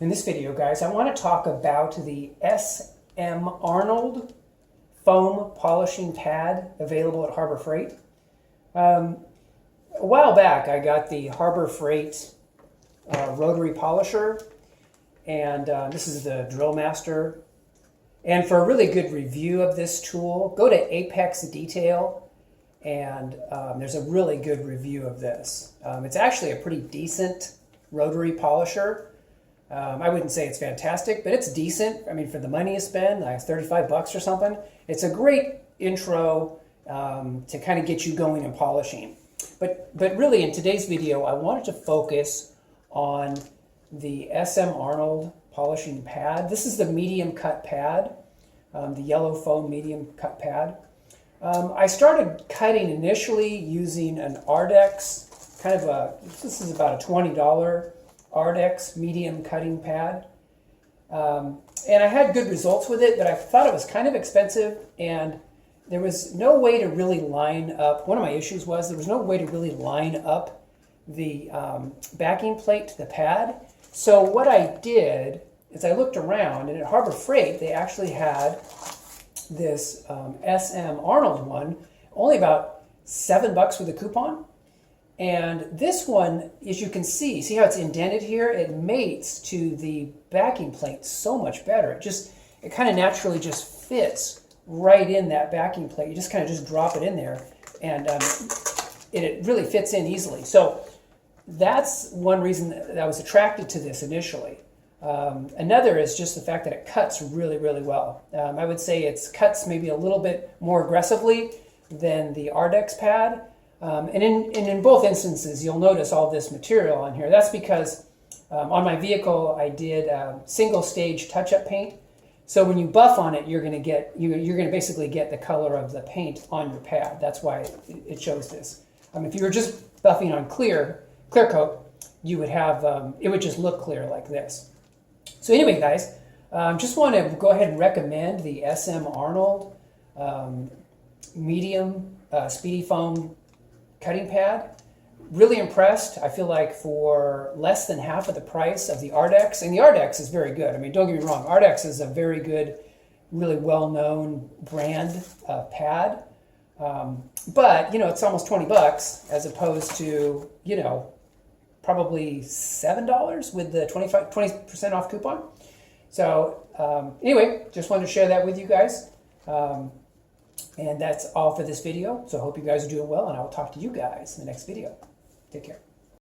In this video, guys, I want to talk about the SM Arnold foam polishing pad available at Harbor Freight. A while back, I got the Harbor Freight rotary polisher, and this is the Drill Master. And for a really good review of this tool, go to Apex Detail, and there's a really good review of this. It's actually a pretty decent rotary polisher. I wouldn't say it's fantastic, but it's decent. I mean, for the money you spend, like $35 or something, it's a great intro to kind of get you going in polishing. But really, in today's video, I wanted to focus on the SM Arnold polishing pad. This is the medium cut pad, the yellow foam medium cut pad. I started cutting initially using an Ardex, this is about a $20 Ardex medium cutting pad. And I had good results with it, but I thought it was kind of expensive, and there was no way to really line up. One of my issues was there was no way to really line up the backing plate to the pad. So what I did is I looked around, and at Harbor Freight, they actually had this SM Arnold one, only about $7 with a coupon. And this one, as you can see how it's indented here? It mates to the backing plate so much better. It kind of naturally just fits right in that backing plate. You just kind of just drop it in there, and it really fits in easily. So that's one reason that I was attracted to this initially. Another is just the fact that it cuts really, really well. I would say it cuts maybe a little bit more aggressively than the Ardex pad. And in both instances, you'll notice all this material on here. That's because on my vehicle, I did single stage touch-up paint. So when you buff on it, you're going to basically get the color of the paint on your pad. That's why it shows this. If you were just buffing on clear coat, you would have it would just look clear like this. So anyway, guys, just want to go ahead and recommend the SM Arnold medium speedy foam cutting pad. Really impressed. I feel like for less than half of the price of the Ardex, and the Ardex is very good. I mean, don't get me wrong, Ardex is a very good, really well-known brand pad. But, it's almost $20 as opposed to, probably $7 with the 20% off coupon. So anyway, just wanted to share that with you guys. And that's all for this video. So I hope you guys are doing well, and I will talk to you guys in the next video. Take care.